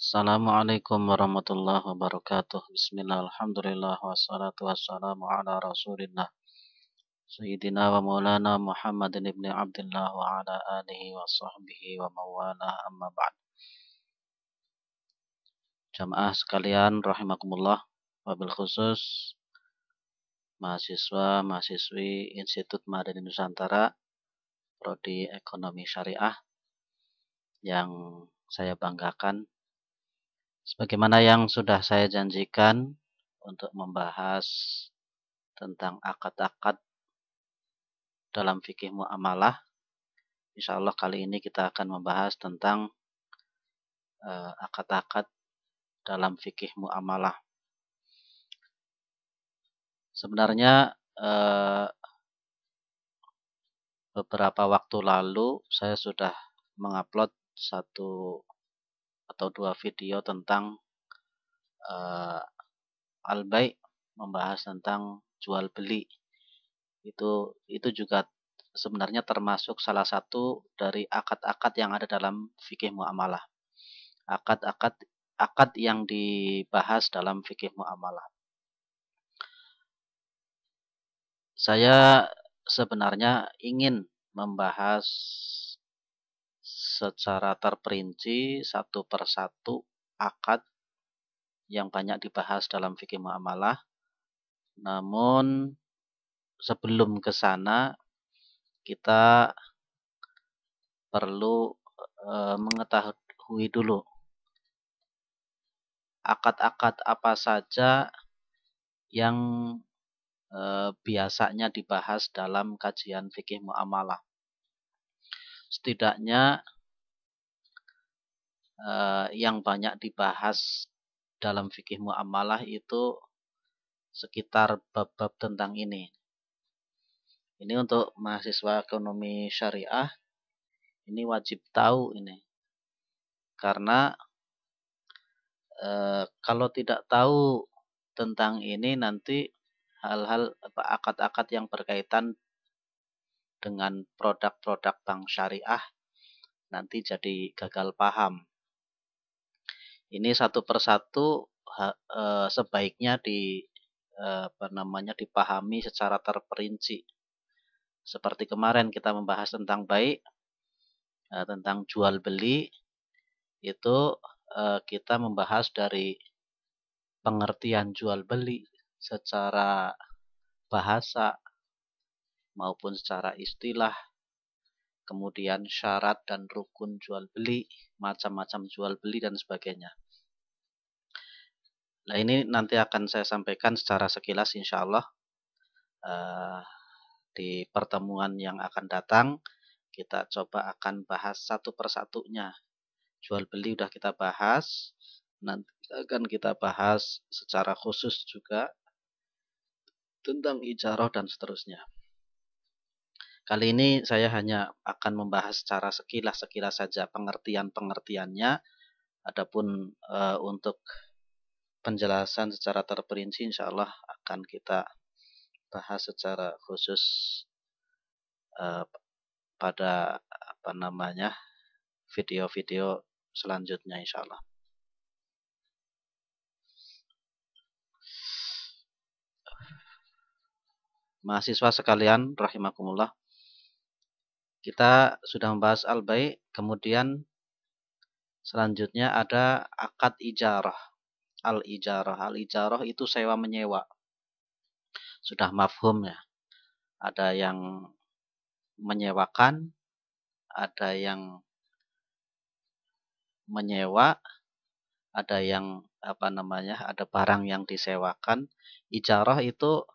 Assalamualaikum warahmatullahi wabarakatuh. Bismillah, alhamdulillah, wassalatu wassalamu ala rasulillah. Sayyidina wa maulana Muhammadin ibni Abdullah wa ala alihi wa sahbihi wa mawala amma ba'd. Jamaah sekalian rahimakumullah, wabil khusus mahasiswa-mahasiswi Institut Madani Nusantara Prodi Ekonomi Syariah yang saya banggakan. Sebagaimana yang sudah saya janjikan untuk membahas tentang akad-akad dalam fikih muamalah. Insya Allah kali ini kita akan membahas tentang akad-akad dalam fikih muamalah. Sebenarnya beberapa waktu lalu saya sudah mengupload satu atau dua video tentang al-bai', membahas tentang jual beli. Itu juga sebenarnya termasuk salah satu dari akad-akad yang ada dalam fikih muamalah. Akad yang dibahas dalam fikih muamalah. Saya sebenarnya ingin membahas secara terperinci satu persatu akad yang banyak dibahas dalam fikih muamalah. Namun sebelum ke sana kita perlu mengetahui dulu akad-akad apa saja yang biasanya dibahas dalam kajian fikih muamalah. Setidaknya yang banyak dibahas dalam fikih muamalah itu sekitar bab-bab tentang ini. Ini untuk mahasiswa ekonomi syariah, ini wajib tahu ini. Karena kalau tidak tahu tentang ini nanti hal-hal akad-akad yang berkaitan dengan produk-produk bank syariah nanti jadi gagal paham. Ini satu persatu sebaiknya dipahami secara terperinci. Seperti kemarin kita membahas tentang bai', tentang jual beli, itu kita membahas dari pengertian jual beli secara bahasa maupun secara istilah, kemudian syarat dan rukun jual beli, macam-macam jual beli dan sebagainya. Nah, ini nanti akan saya sampaikan secara sekilas insya Allah di pertemuan yang akan datang. Kita coba akan bahas satu persatunya. Jual beli udah kita bahas, nanti akan kita bahas secara khusus juga tentang ijarah dan seterusnya. Kali ini saya hanya akan membahas secara sekilas saja pengertiannya. Adapun untuk penjelasan secara terperinci insya Allah akan kita bahas secara khusus pada video-video selanjutnya insya Allah. Mahasiswa sekalian rahimakumullah, kita sudah membahas al-bai', kemudian selanjutnya ada akad ijarah. Al-ijarah itu sewa menyewa. Sudah mafhum ya. Ada yang menyewakan, ada yang menyewa, ada yang ada barang yang disewakan. Ijarah itu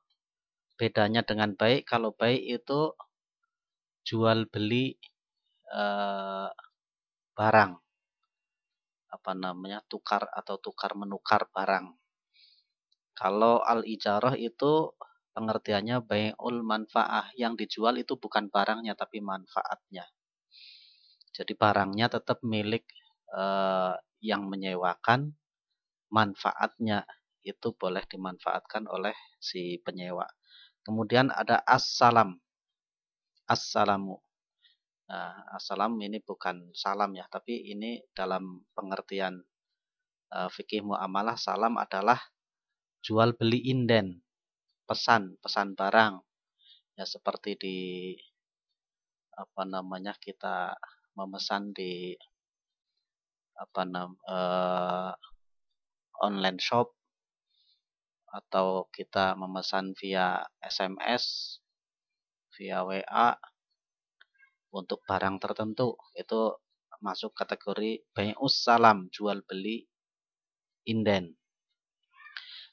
bedanya dengan bai'. Kalau bai' itu jual beli barang, tukar menukar barang. Kalau al-ijarah itu pengertiannya bai'ul manfaah, yang dijual itu bukan barangnya tapi manfaatnya. Jadi barangnya tetap milik yang menyewakan, manfaatnya itu boleh dimanfaatkan oleh si penyewa. Kemudian ada as-salam. As-salamu. Nah, as-salam ini bukan salam ya, tapi ini dalam pengertian fikih muamalah salam adalah jual beli inden, pesan barang. Ya seperti di kita memesan di online shop, atau kita memesan via SMS, via WA untuk barang tertentu, itu masuk kategori bai'us salam, jual beli inden.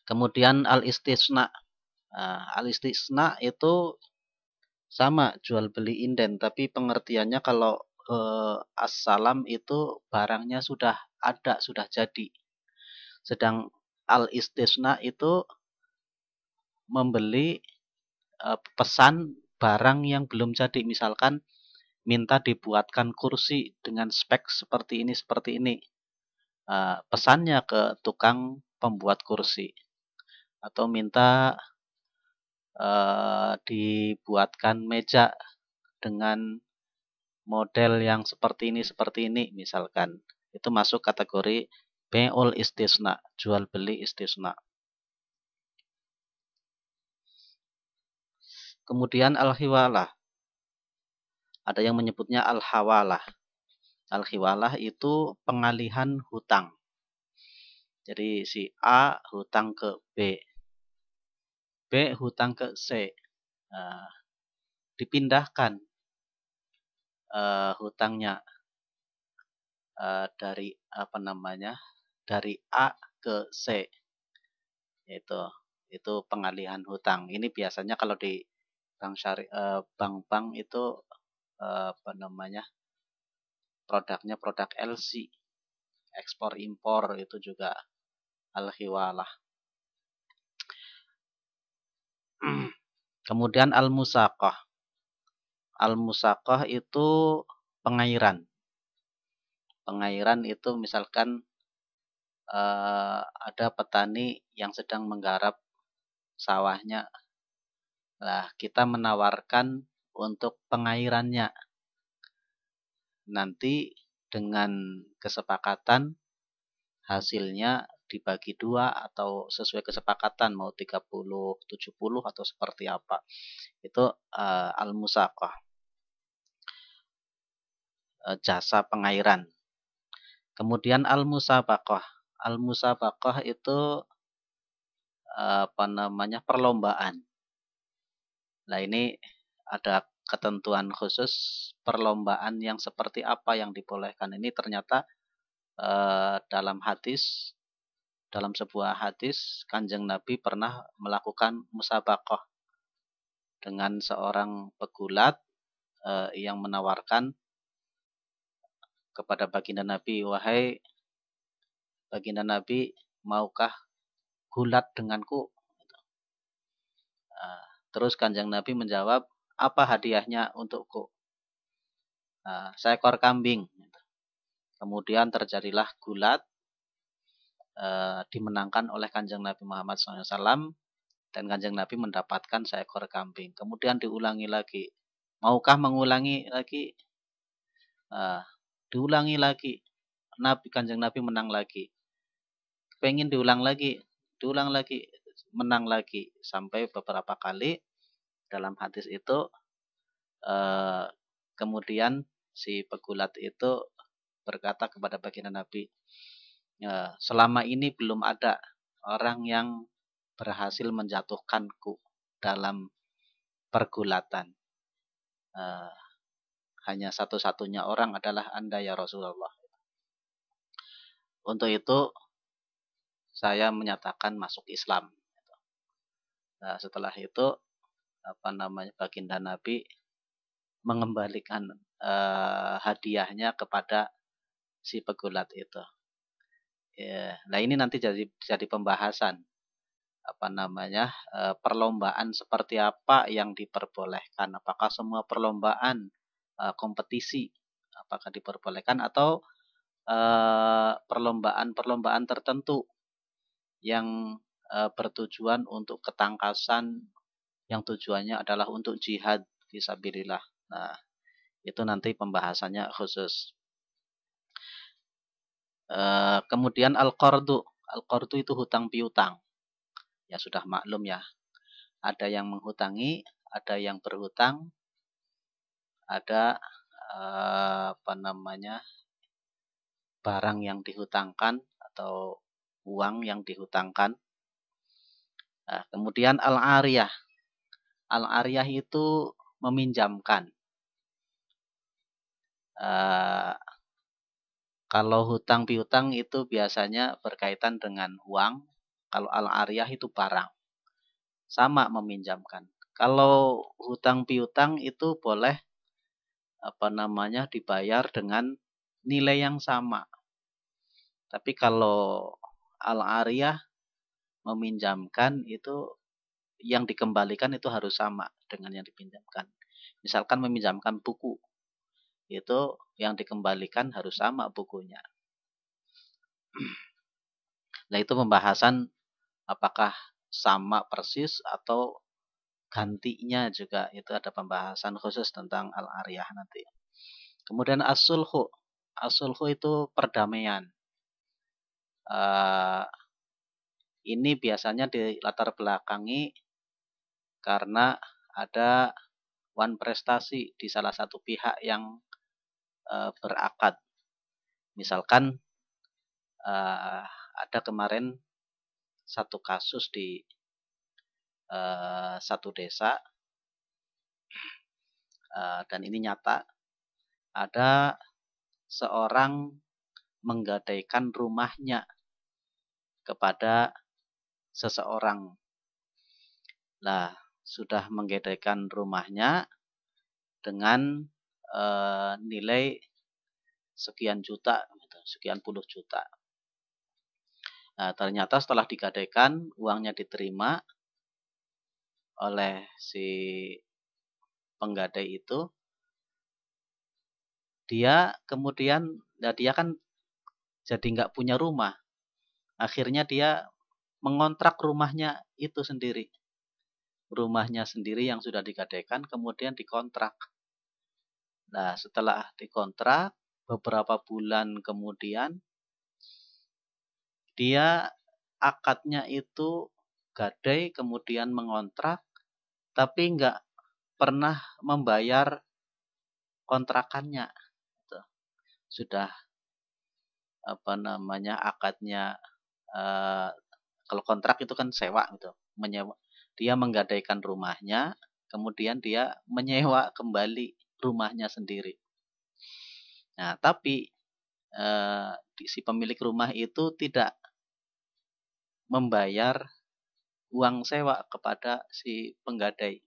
Kemudian al-istisna. Al-istisna itu sama, jual beli inden, tapi pengertiannya kalau as-salam itu barangnya sudah ada, sudah jadi. Sedang al-istisna itu membeli pesan barang yang belum jadi. Misalkan minta dibuatkan kursi dengan spek seperti ini. Pesannya ke tukang pembuat kursi. Atau minta dibuatkan meja dengan model yang seperti ini misalkan. Itu masuk kategori bai'ul istisna, jual beli istisna. Kemudian al-hiwalah. Ada yang menyebutnya al-hawalah. Al-hiwalah itu pengalihan hutang. Jadi si A hutang ke B. B hutang ke C. Dipindahkan hutangnya dari dari A ke C. Itu pengalihan hutang. Ini biasanya kalau di bank-bank itu produknya produk LC, ekspor impor, itu juga al-hiwalah. Kemudian al-musaqah. Al-musaqah itu pengairan. Pengairan itu misalkan ada petani yang sedang menggarap sawahnya. Nah, kita menawarkan untuk pengairannya. Nanti dengan kesepakatan hasilnya dibagi 2 atau sesuai kesepakatan mau 30, 70 atau seperti apa. Itu al-musaqah. Jasa pengairan. Kemudian al-musabaqah. Al-musabaqah itu perlombaan. Nah, ini ada ketentuan khusus perlombaan yang seperti apa yang dibolehkan. Ini ternyata dalam sebuah hadis Kanjeng Nabi pernah melakukan musabaqah dengan seorang pegulat yang menawarkan kepada baginda Nabi, wahai baginda Nabi, maukah gulat denganku? Terus Kanjeng Nabi menjawab, apa hadiahnya untukku? Seekor kambing. Kemudian terjadilah gulat, dimenangkan oleh Kanjeng Nabi Muhammad SAW, dan Kanjeng Nabi mendapatkan seekor kambing. Kemudian diulangi lagi, maukah mengulangi lagi? Diulangi lagi, Kanjeng Nabi menang lagi. Pengen diulang lagi, menang lagi, sampai beberapa kali. Dalam hadis itu kemudian si pegulat itu berkata kepada baginda Nabi, selama ini belum ada orang yang berhasil menjatuhkanku dalam pergulatan. Hanya satu-satunya orang adalah Anda ya Rasulullah. Untuk itu saya menyatakan masuk Islam. Nah, setelah itu baginda Nabi mengembalikan hadiahnya kepada si pegulat itu. Nah, ini nanti jadi pembahasan perlombaan seperti apa yang diperbolehkan. Apakah semua perlombaan kompetisi apakah diperbolehkan, atau perlombaan tertentu yang bertujuan untuk ketangkasan, yang tujuannya adalah untuk jihad fisabilillah. Nah, itu nanti pembahasannya khusus. Kemudian al-qardu. Al-qardu itu hutang piutang. Ya sudah maklum ya. Ada yang menghutangi, ada yang berhutang, ada barang yang dihutangkan atau uang yang dihutangkan. Nah, kemudian al-ariyah. Al-ariyah itu meminjamkan. Kalau hutang piutang itu biasanya berkaitan dengan uang. Kalau al-ariyah itu barang. Sama meminjamkan. Kalau hutang piutang itu boleh dibayar dengan nilai yang sama. Tapi kalau al-ariyah meminjamkan itu yang dikembalikan itu harus sama dengan yang dipinjamkan. Misalkan meminjamkan buku, itu yang dikembalikan harus sama bukunya. Nah, itu pembahasan apakah sama persis atau gantinya juga, itu ada pembahasan khusus tentang al-ariyah nanti. Kemudian as-sulhu. As-sulhu itu perdamaian. Ini biasanya dilatar belakangi karena ada wan prestasi di salah satu pihak yang berakad. Misalkan ada kemarin satu kasus di satu desa, dan ini nyata, ada seorang menggadaikan rumahnya kepada seseorang. Nah, sudah menggadaikan rumahnya dengan nilai sekian juta, sekian puluh juta. Nah, ternyata setelah digadaikan, uangnya diterima oleh si penggadai itu. Dia kemudian, dia kan jadi nggak punya rumah. Akhirnya dia mengontrak rumahnya itu sendiri. Rumahnya sendiri yang sudah digadaikan kemudian dikontrak. Nah, setelah dikontrak, beberapa bulan kemudian, dia akadnya itu gadai kemudian mengontrak, tapi nggak pernah membayar kontrakannya. Sudah akadnya, kalau kontrak itu kan sewa gitu, menyewa. Dia menggadaikan rumahnya, kemudian dia menyewa kembali rumahnya sendiri. Nah, tapi si pemilik rumah itu tidak membayar uang sewa kepada si penggadai.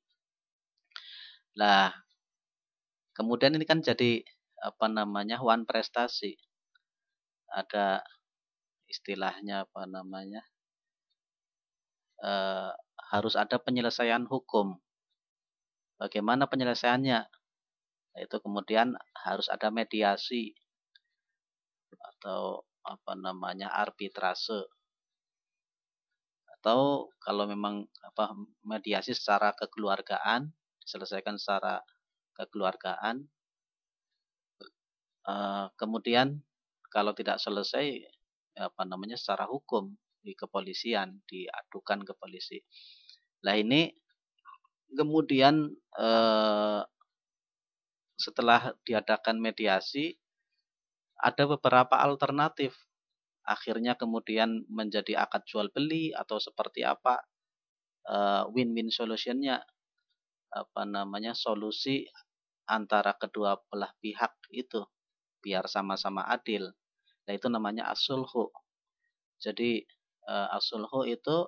Nah, kemudian ini kan jadi wan prestasi. Ada istilahnya harus ada penyelesaian hukum. Bagaimana penyelesaiannya? Itu kemudian harus ada mediasi atau arbitrase. Atau kalau memang mediasi secara kekeluargaan, diselesaikan secara kekeluargaan. Kemudian kalau tidak selesai secara hukum di kepolisian, diadukan ke polisi. Nah, ini kemudian setelah diadakan mediasi ada beberapa alternatif. Akhirnya kemudian menjadi akad jual beli atau seperti apa, win-win solutionnya, solusi antara kedua belah pihak itu biar sama-sama adil. Nah, itu namanya as-sulhu. Jadi as-sulhu itu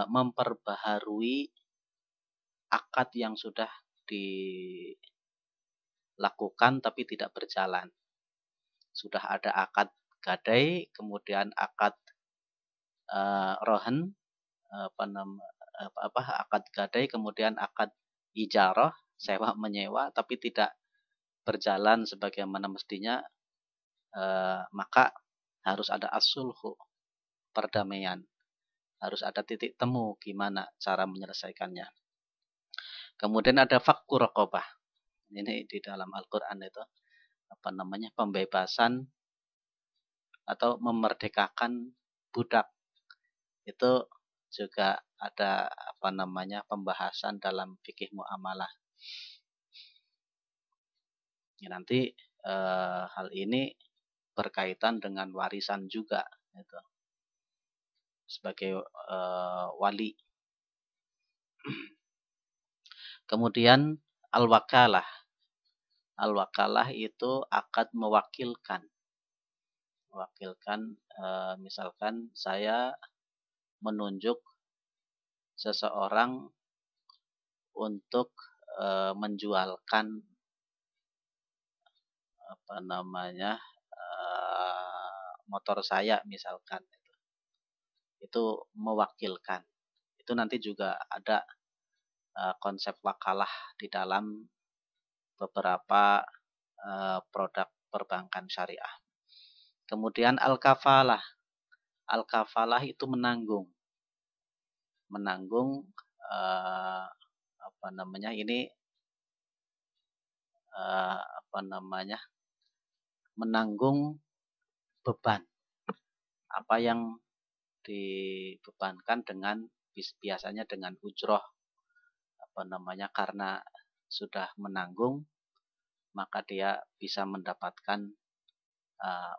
memperbaharui akad yang sudah dilakukan tapi tidak berjalan. Sudah ada akad gadai, kemudian akad rohan, akad gadai, kemudian akad ijarah, sewa menyewa, tapi tidak berjalan sebagaimana mestinya, maka harus ada as-sulhu, perdamaian. Harus ada titik temu gimana cara menyelesaikannya. Kemudian ada fakku raqabah. Ini di dalam Al-Qur'an itu pembebasan atau memerdekakan budak. Itu juga ada pembahasan dalam fikih muamalah. Ya, nanti hal ini berkaitan dengan warisan juga, gitu. Sebagai wali. Kemudian al-wakalah. Al-wakalah itu akad mewakilkan. Mewakilkan, misalkan saya menunjuk seseorang untuk menjualkan motor saya misalkan, itu mewakilkan. Itu nanti juga ada konsep wakalah di dalam beberapa produk perbankan syariah. Kemudian al-kafalah. Al-kafalah itu menanggung. Menanggung menanggung beban. Apa yang dibebankan dengan biasanya dengan ujroh, karena sudah menanggung maka dia bisa mendapatkan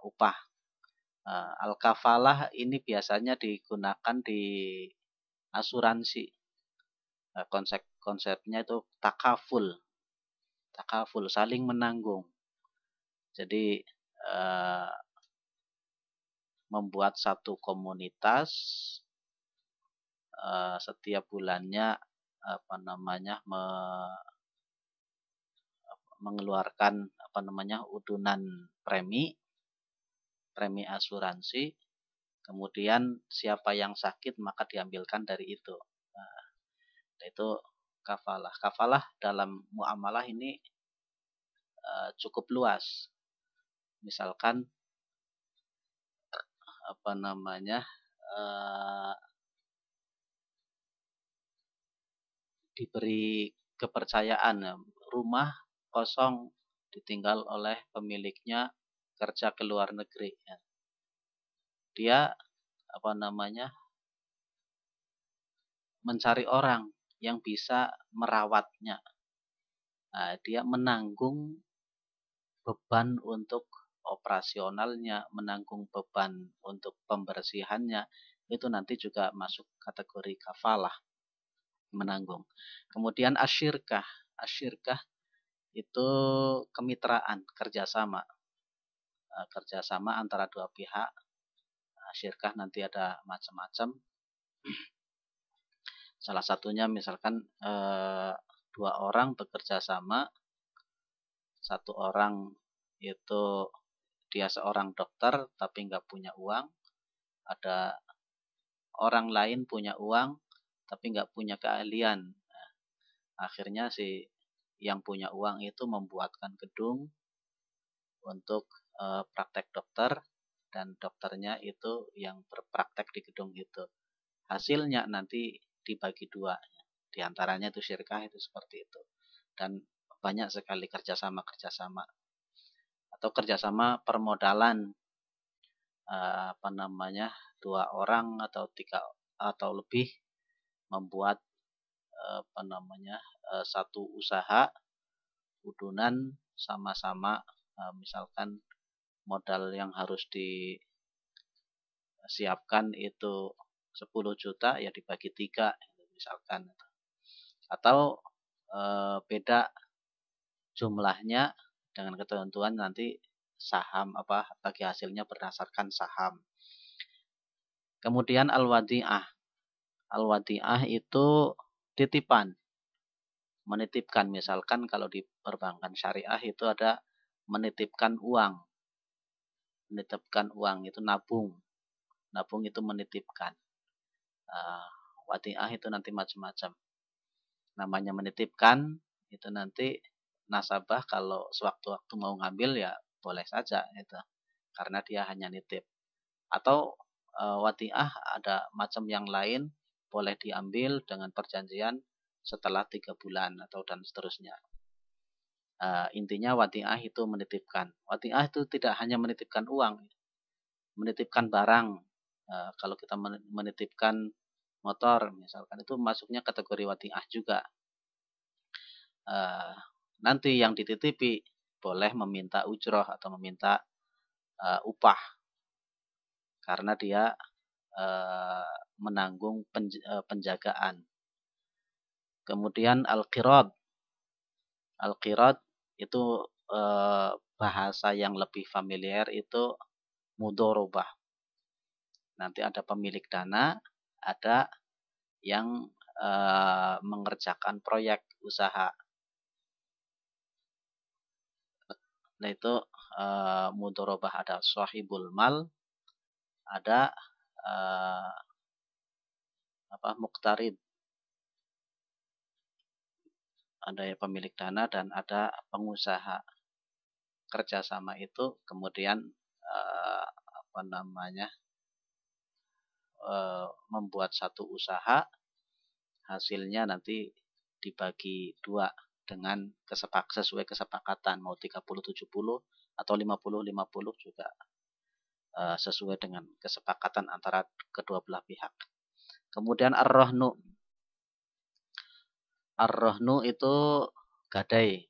upah. Al-kafalah ini biasanya digunakan di asuransi. Konsepnya itu takaful, saling menanggung. Jadi membuat satu komunitas setiap bulannya mengeluarkan udunan premi asuransi, kemudian siapa yang sakit maka diambilkan dari itu. Itu kafalah. Kafalah dalam muamalah ini cukup luas. Misalkan diberi kepercayaan, rumah kosong ditinggal oleh pemiliknya kerja ke luar negeri. Dia mencari orang yang bisa merawatnya. Nah, dia menanggung beban untuk operasionalnya, menanggung beban untuk pembersihannya. Itu nanti juga masuk kategori kafalah, menanggung. Kemudian asyirkah. Asyirkah itu kemitraan, kerjasama. Kerjasama antara dua pihak. Asyirkah nanti ada macam-macam. Salah satunya misalkan dua orang bekerja sama. Satu orang itu dia seorang dokter tapi nggak punya uang. Ada orang lain punya uang tapi nggak punya keahlian. Nah, akhirnya si yang punya uang itu membuatkan gedung untuk praktek dokter, dan dokternya itu yang berpraktek di gedung itu. Hasilnya nanti dibagi dua. Di antaranya itu syirkah, itu seperti itu. Dan banyak sekali kerjasama atau kerjasama permodalan, dua orang atau tiga atau lebih membuat satu usaha udunan sama-sama, misalkan modal yang harus disiapkan itu 10 juta ya dibagi 3 misalkan, atau beda jumlahnya dengan ketentuan nanti saham bagi hasilnya berdasarkan saham. Kemudian al-wadi'ah. Al-wadi'ah itu titipan, menitipkan. Misalkan kalau di perbankan syariah itu ada menitipkan uang. Menitipkan uang itu nabung. Nabung itu menitipkan. Wadi'ah itu nanti macam-macam. Namanya menitipkan itu nanti nasabah kalau sewaktu-waktu mau ngambil ya boleh saja itu, karena dia hanya nitip. Atau wadi'ah ada macam yang lain, boleh diambil dengan perjanjian setelah 3 bulan atau dan seterusnya. Intinya wadi'ah itu menitipkan. Wadi'ah itu tidak hanya menitipkan uang, menitipkan barang. Kalau kita menitipkan motor misalkan, itu masuknya kategori wadi'ah juga. Nanti yang dititipi boleh meminta ujroh atau meminta upah, karena dia menanggung penjagaan. Kemudian al-qirad. Al-qirad itu bahasa yang lebih familiar itu mudorobah. Nanti ada pemilik dana, ada yang mengerjakan proyek usaha. Nah itu mudorobah, ada sahibul mal, ada muqtarid, ada yang pemilik dana dan ada pengusaha. Kerjasama itu kemudian membuat satu usaha, hasilnya nanti dibagi dua dengan sesuai kesepakatan, mau 30-70 atau 50-50 juga sesuai dengan kesepakatan antara kedua belah pihak. Kemudian ar-rahnu. Ar-rahnu itu gadai.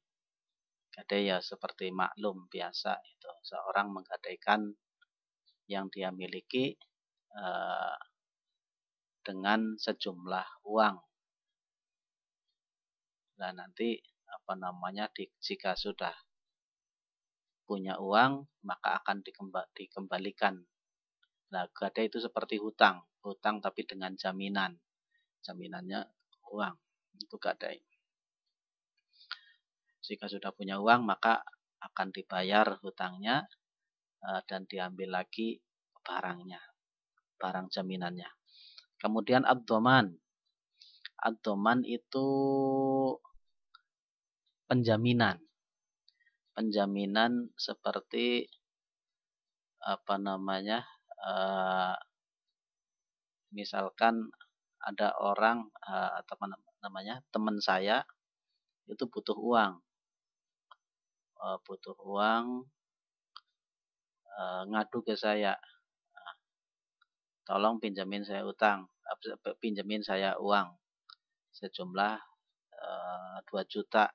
Gadai ya seperti maklum biasa, itu seorang menggadaikan yang dia miliki dengan sejumlah uang. Nah nanti jika sudah punya uang maka akan dikembalikan. Nah gadai itu seperti hutang tapi dengan jaminan. Jaminannya uang, itu gadai. Jika sudah punya uang maka akan dibayar hutangnya dan diambil lagi barangnya, barang jaminannya. Kemudian ad-dhaman. Ad-dhaman itu penjaminan. Penjaminan seperti misalkan ada orang teman saya itu butuh uang, ngadu ke saya, tolong pinjamin saya uang sejumlah 2 juta.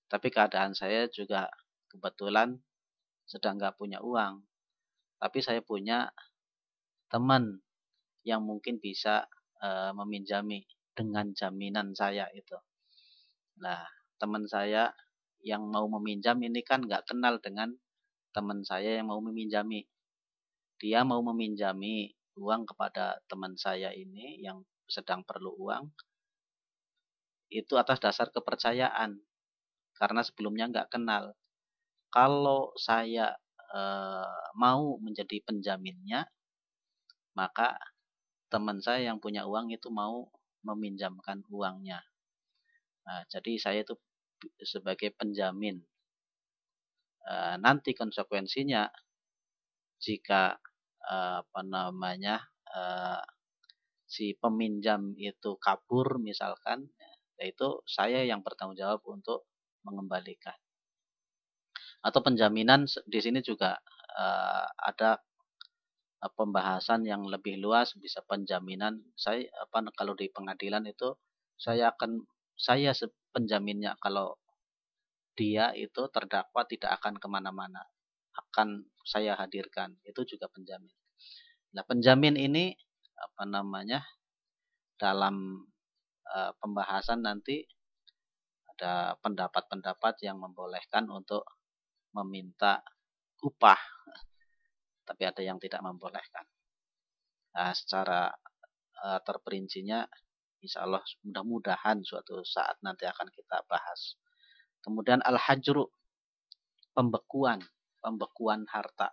Tapi keadaan saya juga kebetulan sedang nggak punya uang, tapi saya punya teman yang mungkin bisa meminjami dengan jaminan saya itu. Nah, teman saya yang mau meminjam ini kan nggak kenal dengan teman saya yang mau meminjami. Dia mau meminjami uang kepada teman saya ini yang sedang perlu uang, itu atas dasar kepercayaan, karena sebelumnya nggak kenal. Kalau saya mau menjadi penjaminnya, maka teman saya yang punya uang itu mau meminjamkan uangnya. Nah, jadi saya itu sebagai penjamin. Nanti konsekuensinya jika si peminjam itu kabur misalkan, yaitu saya yang bertanggung jawab untuk mengembalikan. Atau penjaminan di sini juga ada pembahasan yang lebih luas, bisa penjaminan. Kalau di pengadilan itu saya penjaminnya, kalau dia itu terdakwa tidak akan kemana-mana, akan saya hadirkan, itu juga penjamin. Nah penjamin ini dalam pembahasan nanti ada pendapat-pendapat yang membolehkan untuk meminta upah, tapi ada yang tidak membolehkan. Nah, secara terperincinya insya Allah mudah-mudahan suatu saat nanti akan kita bahas. Kemudian al-hajru, pembekuan harta.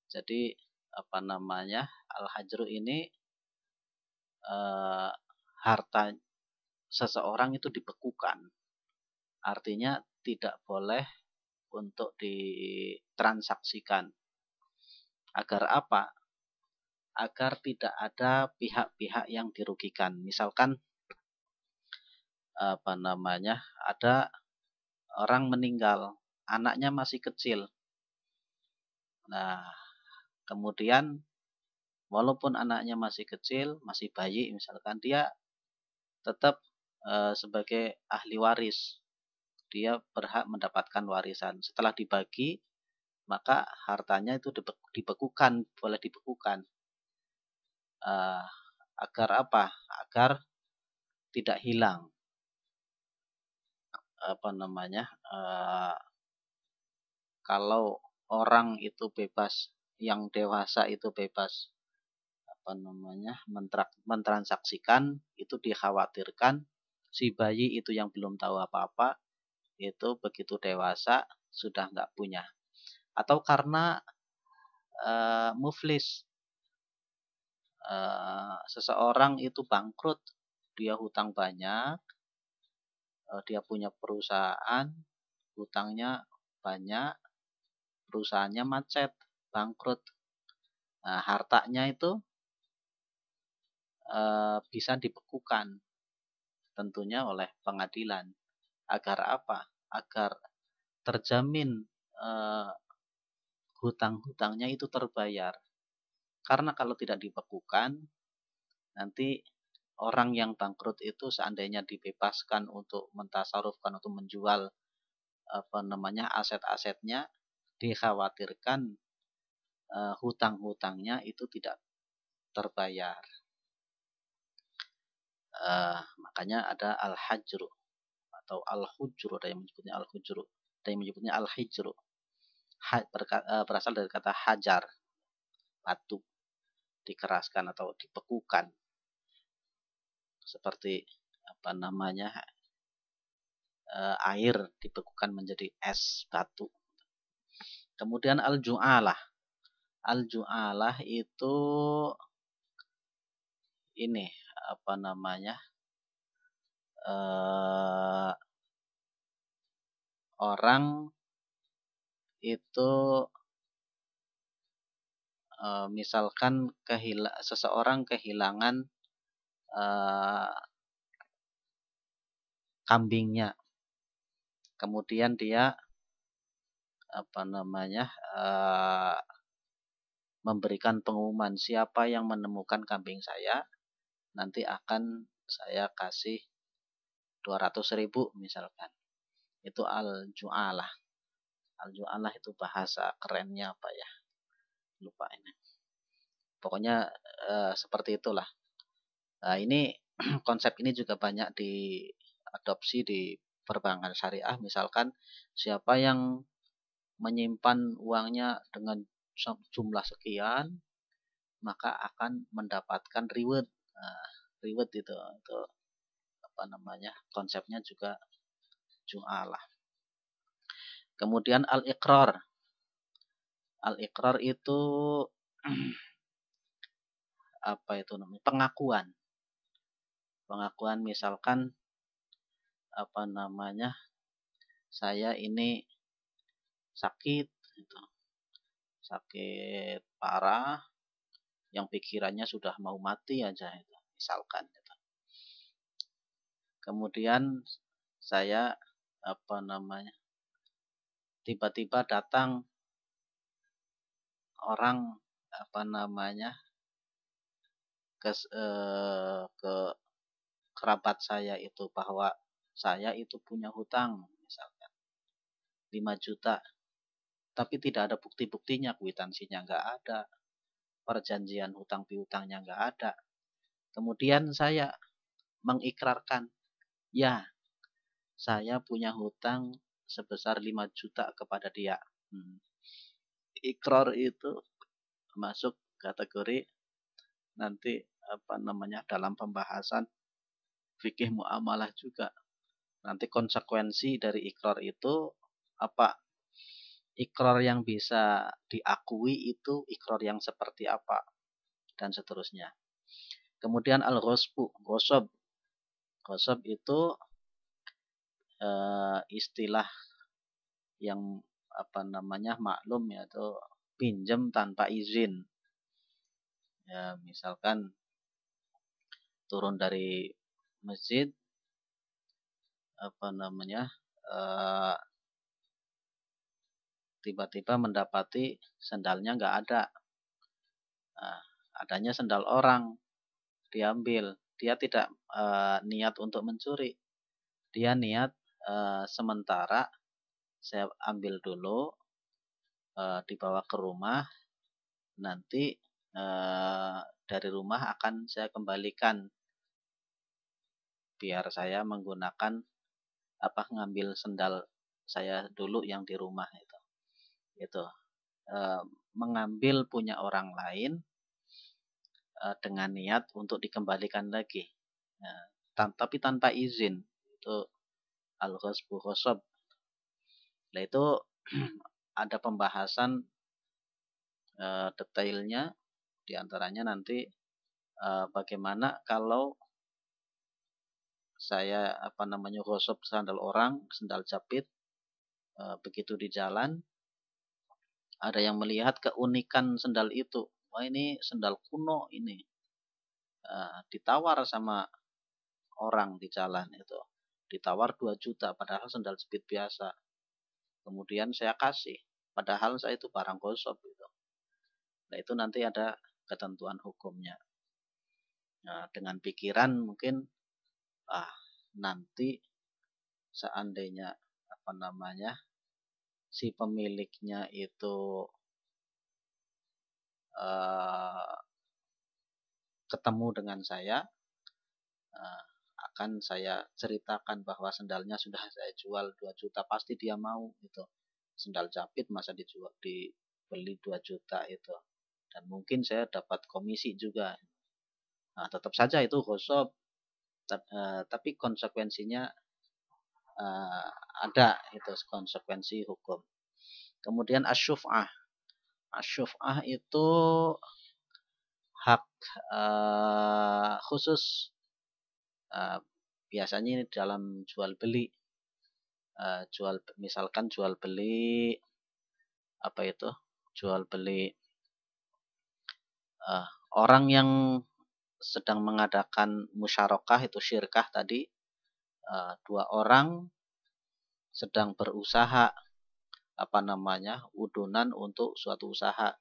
Jadi al-hajru ini harta seseorang itu dibekukan. Artinya tidak boleh untuk ditransaksikan. Agar apa? Agar tidak ada pihak-pihak yang dirugikan. Misalkan ada orang meninggal, anaknya masih kecil. Nah, Kemudian walaupun anaknya masih kecil, masih bayi misalkan, dia tetap sebagai ahli waris. Dia berhak mendapatkan warisan. Setelah dibagi, maka hartanya itu dibekukan, boleh dibekukan. Agar apa? Agar tidak hilang. Kalau orang itu bebas, yang dewasa itu bebas mentransaksikan, itu dikhawatirkan si bayi itu yang belum tahu apa-apa itu begitu dewasa sudah nggak punya, atau karena muflis, seseorang itu bangkrut, dia hutang banyak, dia punya perusahaan, hutangnya banyak, perusahaannya macet, bangkrut. Nah, hartanya itu bisa dibekukan tentunya oleh pengadilan. Agar apa? Agar terjamin hutang-hutangnya itu terbayar. Karena kalau tidak dibekukan, nanti orang yang bangkrut itu seandainya dibebaskan untuk mentasarufkan, untuk menjual aset-asetnya, dikhawatirkan hutang-hutangnya itu tidak terbayar. Makanya ada al-hajru atau al-hujru, ada yang menyebutnya al-hujru, ada yang menyebutnya al-hijru. Berasal dari kata hajar, batu, dikeraskan atau dibekukan. Seperti air dibekukan menjadi es batu. Kemudian al-ju'alah. Al-ju'alah itu ini orang itu misalkan seseorang kehilangan kambingnya, kemudian dia memberikan pengumuman, siapa yang menemukan kambing saya, nanti akan saya kasih 200.000 misalkan. Itu al-ju'alah. Al-ju'alah itu bahasa kerennya apa ya? Lupa ini. Pokoknya seperti itulah. Nah, ini konsep ini juga banyak diadopsi di perbankan syariah. Misalkan siapa yang menyimpan uangnya dengan jumlah sekian, maka akan mendapatkan reward. Nah, reward itu konsepnya juga ju'alah. Kemudian al-iqrar. Al-iqrar itu pengakuan. Pengakuan misalkan saya ini sakit gitu. Sakit parah yang pikirannya sudah mau mati aja itu, misalkan gitu. Kemudian saya tiba-tiba datang orang ke kerabat saya itu bahwa saya itu punya hutang misalkan 5 juta, tapi tidak ada bukti-buktinya, kwitansinya nggak ada, perjanjian hutang piutangnya nggak ada. Kemudian saya mengikrarkan, ya saya punya hutang sebesar 5 juta kepada dia. Ikrar itu masuk kategori nanti dalam pembahasan fikih muamalah juga. Nanti konsekuensi dari ikrar itu apa? Ikrar yang bisa diakui itu ikrar yang seperti apa, dan seterusnya. Kemudian al-ghosbu, ghosob. Ghosob itu istilah yang maklum, yaitu pinjam tanpa izin. Ya, misalkan turun dari masjid tiba-tiba mendapati sandalnya nggak ada, Nah, adanya sendal orang diambil. Dia tidak niat untuk mencuri. Dia niat sementara saya ambil dulu, dibawa ke rumah, nanti dari rumah akan saya kembalikan biar saya menggunakan ngambil sendal saya dulu yang di rumah itu. Itu mengambil punya orang lain dengan niat untuk dikembalikan lagi. Tapi tanpa izin. Itu al-ghasbu ghasab. Nah, itu ada pembahasan detailnya, diantaranya nanti bagaimana kalau saya ghasab sandal orang, sandal jepit, begitu di jalan ada yang melihat keunikan sandal itu. Wah, ini sandal kuno ini. Ditawar sama orang di jalan itu. Ditawar 2 juta padahal sandal jepit biasa. Kemudian saya kasih, padahal saya itu barang ghasab gitu. Nah, itu nanti ada ketentuan hukumnya. Nah, dengan pikiran mungkin nanti seandainya si pemiliknya itu ketemu dengan saya, akan saya ceritakan bahwa sendalnya sudah saya jual 2 juta, pasti dia mau gitu. Sendal jepit masa dibeli 2 juta itu. Dan mungkin saya dapat komisi juga. Nah, tetap saja itu ghasab, tapi konsekuensinya ada itu konsekuensi hukum. Kemudian asyuf'ah. Asyuf'ah itu hak khusus, biasanya ini dalam jual beli, misalkan jual beli jual beli orang yang sedang mengadakan musyarakah, itu syirkah tadi, 2 orang sedang berusaha udunan untuk suatu usaha.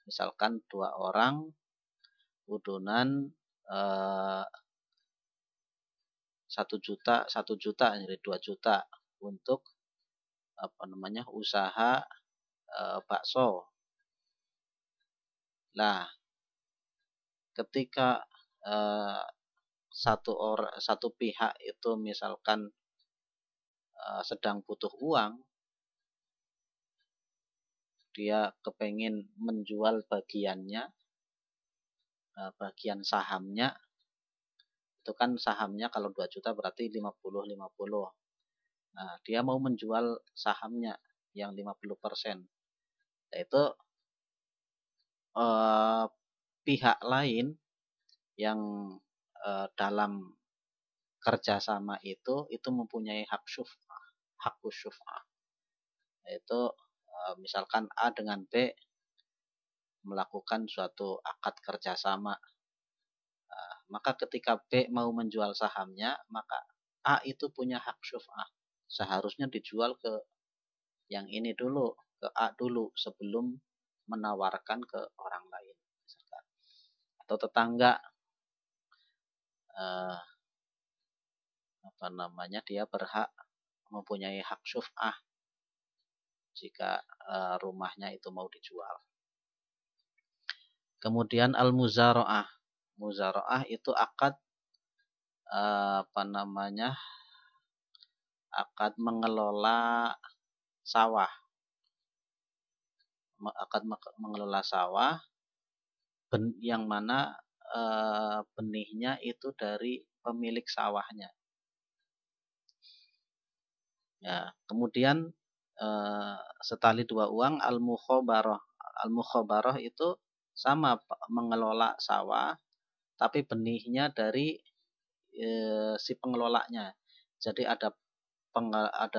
Misalkan 2 orang udunan 1 juta, 1 juta, jadi 2 juta untuk usaha bakso. Nah, ketika satu pihak itu misalkan sedang butuh uang, dia kepengin menjual bagiannya, bagian sahamnya, itu kan sahamnya kalau 2 juta berarti 50-50. Nah, dia mau menjual sahamnya yang 50%. Yaitu pihak lain yang dalam kerjasama itu mempunyai hak syuf'ah. Yaitu misalkan A dengan B melakukan suatu akad kerjasama. Maka ketika B mau menjual sahamnya, maka A itu punya hak syuf'ah. Seharusnya dijual ke yang ini dulu, ke A dulu sebelum menawarkan ke orang lain. Misalkan. Atau tetangga dia berhak mempunyai hak syuf'ah jika rumahnya itu mau dijual. Kemudian al-muzara'ah. Muzara'ah itu akad akad mengelola sawah. Akad mengelola sawah yang mana benihnya itu dari pemilik sawahnya. Ya, kemudian setali 2 uang al-mukhabarah. Al-mukhabarah itu sama mengelola sawah, tapi benihnya dari si pengelolanya. Jadi ada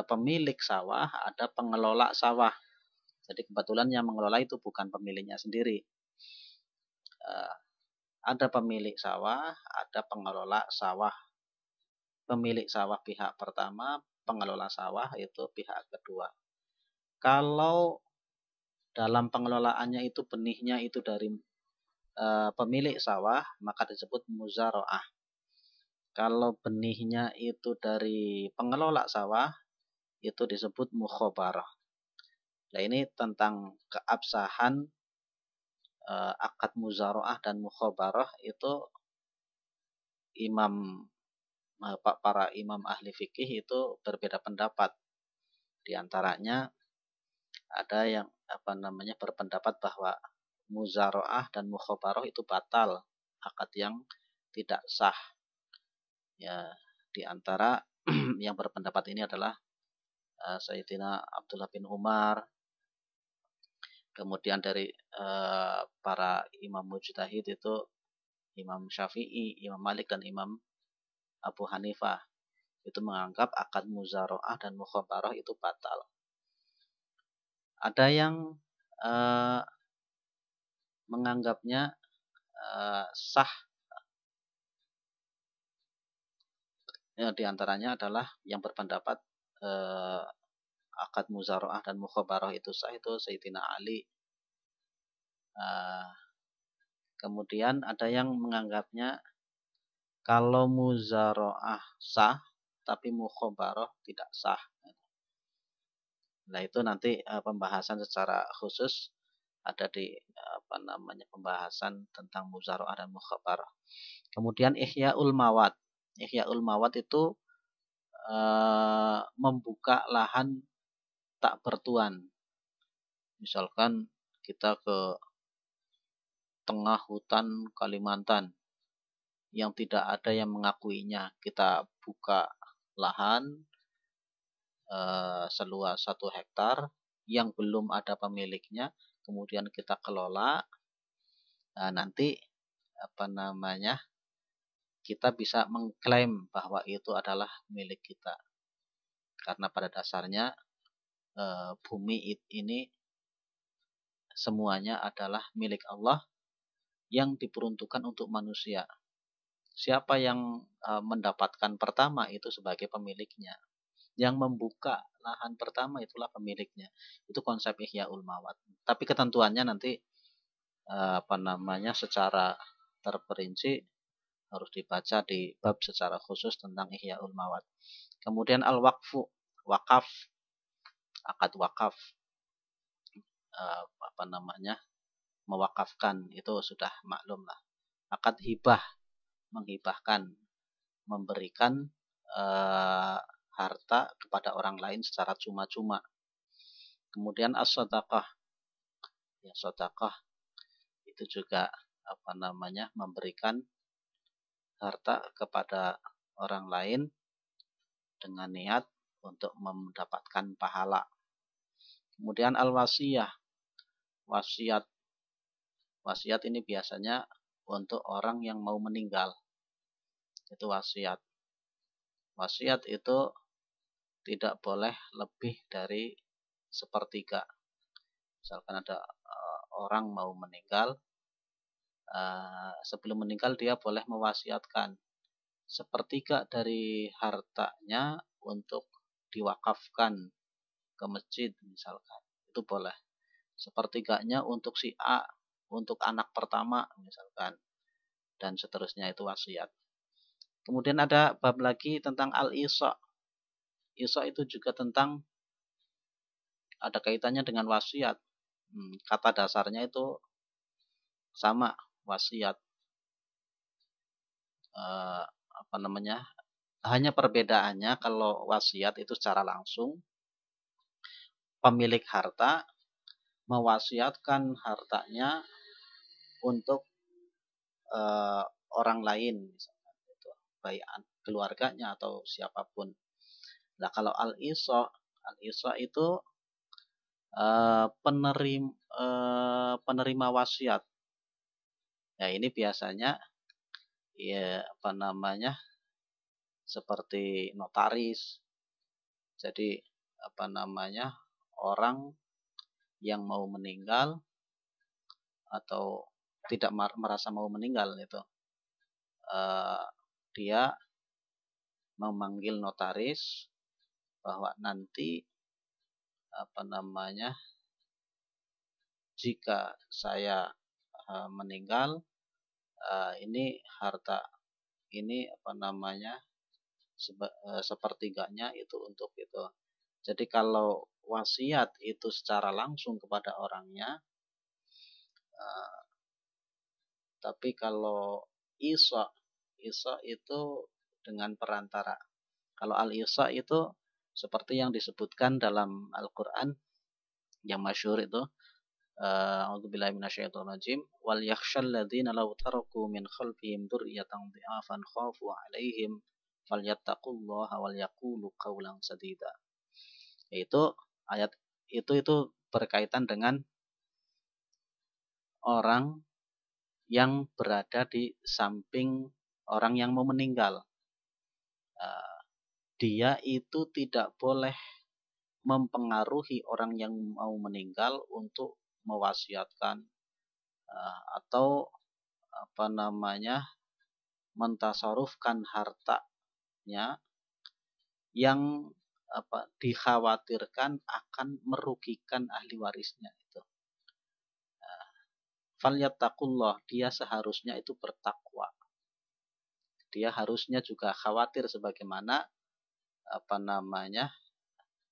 pemilik sawah, ada pengelola sawah. Jadi kebetulan yang mengelola itu bukan pemiliknya sendiri. Ada pemilik sawah, ada pengelola sawah. Pemilik sawah pihak pertama, pengelola sawah itu pihak kedua. Kalau dalam pengelolaannya itu benihnya itu dari pemilik sawah maka disebut muzara'ah. Kalau benihnya itu dari pengelola sawah itu disebut mukhabarah. Nah, ini tentang keabsahan akad muzara'ah dan mukhabarah itu para imam ahli fikih itu berbeda pendapat. Di antaranya ada yang berpendapat bahwa muzara'ah dan mukhabarah itu batal, akad yang tidak sah. Ya, di antara yang berpendapat ini adalah Sayyidina Abdullah bin Umar. Kemudian dari para imam mujtahid itu Imam Syafi'i, Imam Malik dan Imam Abu Hanifah itu menganggap akad muzara'ah dan mukhabarah itu batal. Ada yang menganggapnya sah. Ya, di antaranya adalah yang berpendapat akad muzara'ah dan mukhabarah itu sah itu Sayyidina Ali. Kemudian ada yang menganggapnya kalau muzara'ah sah tapi mukhabarah tidak sah. Nah, itu nanti pembahasan secara khusus ada di pembahasan tentang muzara'ah dan mukhabarah. Kemudian Ihya'ul Mawad. Ihya'ul Mawad itu membuka lahan tak bertuan. Misalkan kita ke tengah hutan Kalimantan yang tidak ada yang mengakuinya, kita buka lahan seluas 1 hektar yang belum ada pemiliknya, kemudian kita kelola. Nah, nanti kita bisa mengklaim bahwa itu adalah milik kita, karena pada dasarnya bumi ini semuanya adalah milik Allah yang diperuntukkan untuk manusia. Siapa yang mendapatkan pertama itu sebagai pemiliknya. Yang membuka lahan pertama itulah pemiliknya. Itu konsep Ihya'ul Mawad. Tapi ketentuannya nanti secara terperinci harus dibaca di bab secara khusus tentang Ihya'ul Mawad. Kemudian al-waqfu, wakaf, akad wakaf, mewakafkan itu sudah maklum lah. Akad hibah, menghibahkan, memberikan harta kepada orang lain secara cuma-cuma. Kemudian as-shadaqah, ya sedekah itu juga memberikan harta kepada orang lain dengan niat untuk mendapatkan pahala. Kemudian al-wasiyah, wasiat. Wasiat ini biasanya untuk orang yang mau meninggal. Itu wasiat. Wasiat itu tidak boleh lebih dari sepertiga. Misalkan ada orang mau meninggal, sebelum meninggal dia boleh mewasiatkan sepertiga dari hartanya untuk diwakafkan ke masjid misalkan. Itu boleh. Sepertiganya untuk si A, untuk anak pertama misalkan, dan seterusnya, itu wasiat. Kemudian ada bab lagi tentang al-isha. Isha itu juga tentang ada kaitannya dengan wasiat. Kata dasarnya itu sama, wasiat. Hanya perbedaannya kalau wasiat itu secara langsung pemilik harta mewasiatkan hartanya untuk orang lain, misalkan itu baik keluarganya atau siapapun. Nah, kalau al-isha itu penerima wasiat. Ya, ini biasanya seperti notaris. Jadi orang yang mau meninggal atau tidak merasa mau meninggal itu dia memanggil notaris bahwa nanti jika saya meninggal, ini harta ini sepertiganya itu untuk itu. Jadi kalau wasiat itu secara langsung kepada orangnya, tapi kalau isa itu dengan perantara. Kalau al-isa itu seperti yang disebutkan dalam Al-Quran yang masyhur itu, a'udzubillahi minasyaitonirrajim, wal yakhshal ladzina law taraku min khalfihim dzurriyyatan dhi'afan khafu 'alaihim falyattaqullaha wal yaqulu qawlan sadida. Yaitu ayat itu berkaitan dengan orang yang berada di samping orang yang mau meninggal. Dia itu tidak boleh mempengaruhi orang yang mau meninggal untuk mewasiatkan atau mentasarufkan hartanya yang dikhawatirkan akan merugikan ahli warisnya itu. Falyattaqullah, dia seharusnya itu bertakwa. Dia harusnya juga khawatir sebagaimana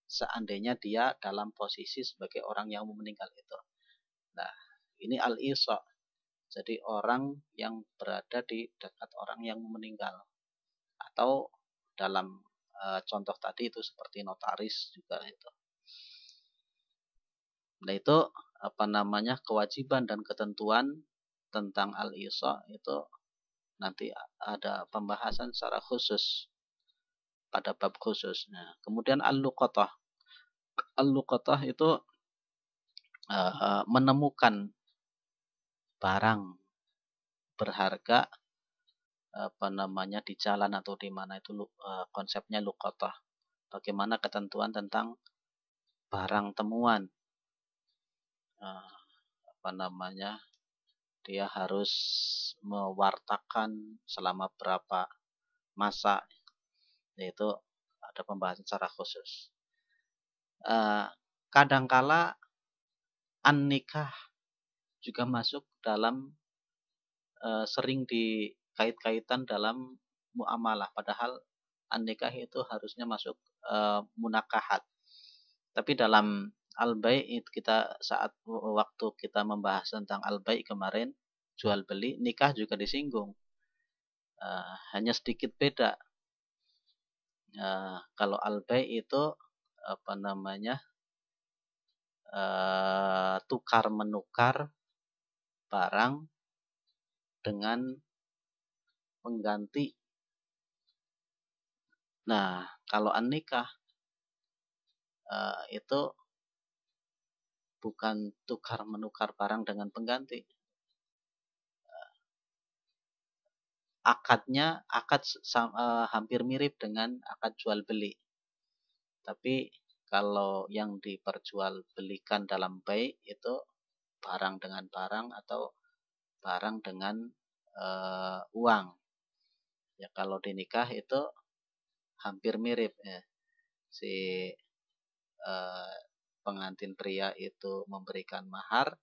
seandainya dia dalam posisi sebagai orang yang mau meninggal itu. Nah, ini al-isa. Jadi orang yang berada di dekat orang yang mau meninggal. Atau dalam contoh tadi itu seperti notaris juga itu. Nah, itu kewajiban dan ketentuan tentang al-isa itu nanti ada pembahasan secara khusus pada bab khususnya. Kemudian al-luqatah. Al-luqatah itu menemukan barang berharga di jalan atau di mana, itu konsepnya luqatah. Bagaimana ketentuan tentang barang temuan, dia harus mewartakan selama berapa masa, yaitu ada pembahasan secara khusus. Kadangkala an-nikah juga masuk dalam sering dikait-kaitan dalam muamalah, padahal an-nikah itu harusnya masuk munakahat. Tapi dalam al-bai' kita waktu kita membahas tentang al-bai' kemarin, jual beli, nikah juga disinggung. Hanya sedikit beda. Kalau al-bai' itu tukar menukar barang dengan pengganti. Nah, kalau an-nikah itu bukan tukar menukar barang dengan pengganti. Akad hampir mirip dengan akad jual beli. Tapi kalau yang diperjualbelikan dalam bai' itu barang dengan barang atau barang dengan uang. Ya, kalau di nikah itu hampir mirip ya. Si pengantin pria itu memberikan mahar,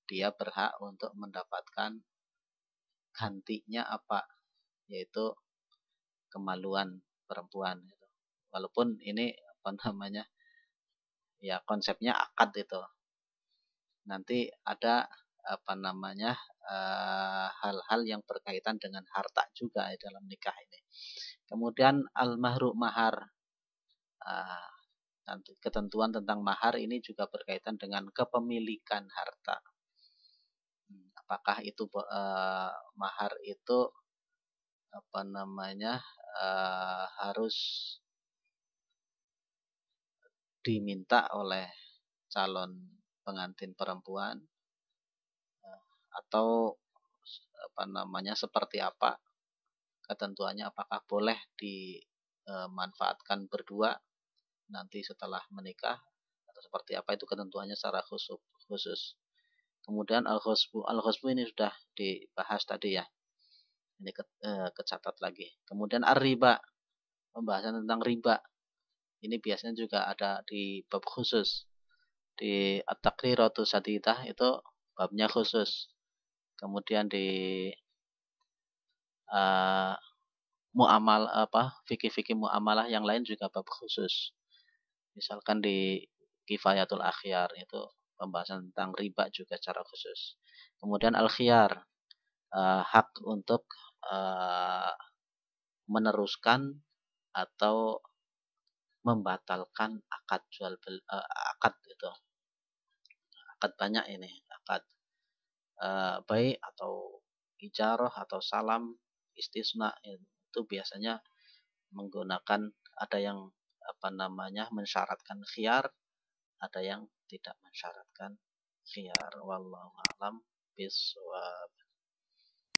dia berhak untuk mendapatkan gantinya apa, yaitu kemaluan perempuan. Walaupun ini ya konsepnya akad itu. Nanti ada hal-hal yang berkaitan dengan harta juga dalam nikah ini. Kemudian al-mahru mahar. Nanti ketentuan tentang mahar ini juga berkaitan dengan kepemilikan harta. Apakah itu mahar itu harus diminta oleh calon pengantin perempuan atau seperti apa ketentuannya, apakah boleh dimanfaatkan berdua nanti setelah menikah atau seperti apa, itu ketentuannya secara khusus. Kemudian al-ghusbu ini sudah dibahas tadi ya, ini kecatat lagi. Kemudian ar-riba, pembahasan tentang riba ini biasanya juga ada di bab khusus di at-taqriratu sadidah, itu babnya khusus. Kemudian di uh, fikih-fikih muamalah yang lain juga bab khusus. Misalkan di Kifayatul Akhyar itu pembahasan tentang riba juga secara khusus. Kemudian al-khiyar, hak untuk uh, meneruskan atau membatalkan akad jual beli, akad itu. Akad banyak ini, akad baik atau ijarah atau salam, istisna itu biasanya menggunakan, ada yang mensyaratkan khiyar, ada yang tidak mensyaratkan khiyar. Wallahu a'lam bishawab.